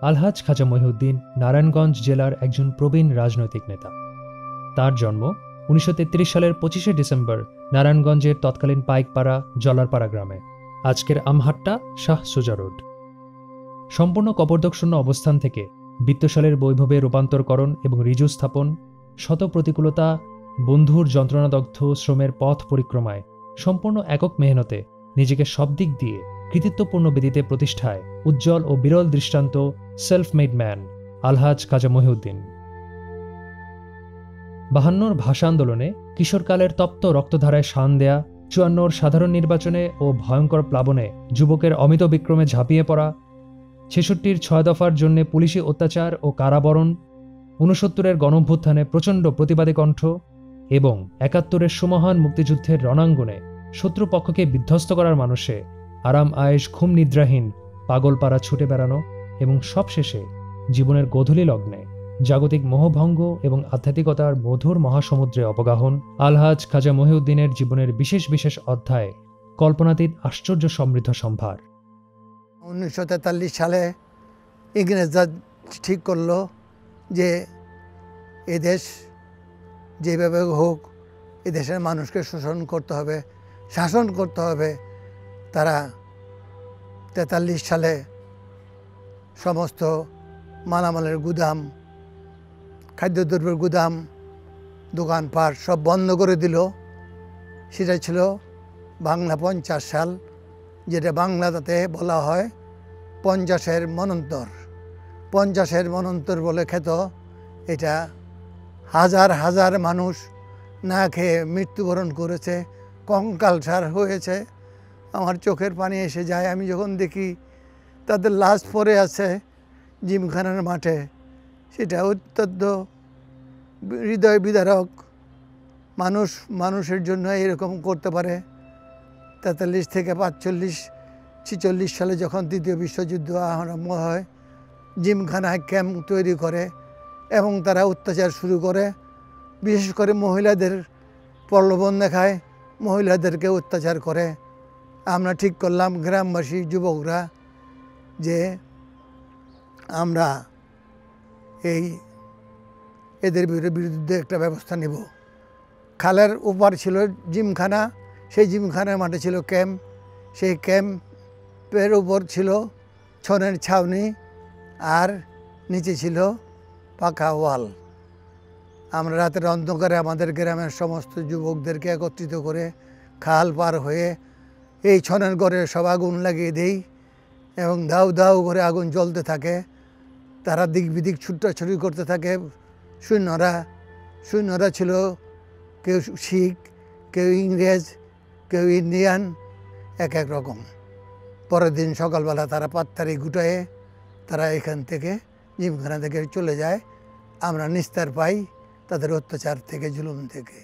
আলহাজ খাজা মহিউদ্দিন নারায়ণগঞ্জ জেলার একজন প্রবীণ রাজনৈতিক নেতা। তার জন্ম ১৯৩৩ সালের ২৫শে ডিসেম্বর নারায়ণগঞ্জের তৎকালীন পাইকপাড়া জলারপাড়া গ্রামে, আজকের আমহাট্টা শাহ সুজা রোড। সম্পূর্ণ কবরদকশূন্য অবস্থান থেকে বিত্তশালের বৈভবে রূপান্তরকরণ এবং ঋজু স্থাপন, শত প্রতিকূলতা, বন্ধুর যন্ত্রণাদগ্ধ শ্রমের পথ পরিক্রমায় সম্পূর্ণ একক মেহনতে নিজেকে সব দিক দিয়ে কৃতিত্বপূর্ণ বেদিতে প্রতিষ্ঠায় উজ্জ্বল ও বিরল দৃষ্টান্ত সেলফ মেড ম্যান আলহাজ খাজা মহিউদ্দিন। ৫২র ভাষা আন্দোলনে কিশোরকালের তপ্ত রক্তধারায় শান দেয়া, ৫৪র সাধারণ নির্বাচনে ও ভয়ঙ্কর প্লাবনে যুবকের অমিত বিক্রমে ঝাঁপিয়ে পড়া, ৬৬র ৬ দফার জন্য পুলিশি অত্যাচার ও কারাবরণ, ৬৯-এর গণঅভ্যুত্থানে প্রচণ্ড প্রতিবাদী কণ্ঠ এবং ৭১-এর সুমহান মুক্তিযুদ্ধের রণাঙ্গনে শত্রুপক্ষকে বিধ্বস্ত করার মানুষে আরাম আয়েশ ঘুম নিদ্রাহীন পাগলপাড়া ছুটে বেড়ানো এবং সবশেষে জীবনের গোধূলি লগ্নে জাগতিক মোহভঙ্গ এবং আধ্যাত্মিকতার মধুর মহাসমুদ্রে অবগাহন আলহাজ খাজা মহিউদ্দিনের জীবনের বিশেষ বিশেষ অধ্যায় কল্পনাতীত আশ্চর্য সমৃদ্ধ সম্ভার। ১৯৪৩ সালে ইংরেজরা ঠিক করলো যে এদেশ যেভাবে হোক এদেশের মানুষকে শোষণ করতে হবে, শাসন করতে হবে। তারা ৪৩ সালে সমস্ত মালামালের গুদাম, খাদ্যদ্রব্যের গুদাম, দোকানপাট সব বন্ধ করে দিল। সেটা ছিল বাংলা ৫০ সাল, যেটা বাংলাতে বলা হয় ৫০-এর মনন্তর। ৫০-এর মনন্তর বলে খ্যাত। এটা হাজার হাজার মানুষ না খেয়ে মৃত্যুবরণ করেছে, কঙ্কালসার হয়েছে। আমার চোখের পানি এসে যায় আমি যখন দেখি তাদের লাশ পড়ে আছে জিমখানার মাঠে। সেটা অত্যন্ত হৃদয় বিদারক। মানুষের জন্য এরকম করতে পারে। ৪৩ থেকে ৪৫-৪৬ সালে যখন দ্বিতীয় বিশ্বযুদ্ধ আরম্ভ হয়, জিমখানায় ক্যাম্প তৈরি করে এবং তারা অত্যাচার শুরু করে। বিশেষ করে মহিলাদের প্রলোভন দেখায়, মহিলাদেরকে অত্যাচার করে। আমরা ঠিক করলাম গ্রামবাসী যুবকরা যে আমরা এদের বিরুদ্ধে একটা ব্যবস্থা নেব। খালের ওপার ছিল জিমখানা, সেই জিমখানার মাঠে ছিল ক্যাম্প। সেই ক্যাম্পের উপর ছিল ছনের ছাউনি আর নিচে ছিল পাকা ওয়াল। আমরা রাতের অন্ধকারে আমাদের গ্রামের সমস্ত যুবকদেরকে একত্রিত করে খাল পার হয়ে এই ছনের ঘরে সব আগুন লাগিয়ে দেই এবং দাউ দাউ করে আগুন জ্বলতে থাকে। তারা দিক বিদিক ছুটাছুটি করতে থাকে। সৈন্যরা ছিল কেউ শিখ, কেউ ইংরেজ, কেউ ইন্ডিয়ান, এক এক রকম। পরের দিন সকালবেলা তারা পাত্তারি গুটায়ে তারা এখান থেকে জিমখানা থেকে চলে যায়। আমরা নিস্তার পাই তাদের অত্যাচার থেকে, জুলুম থেকে।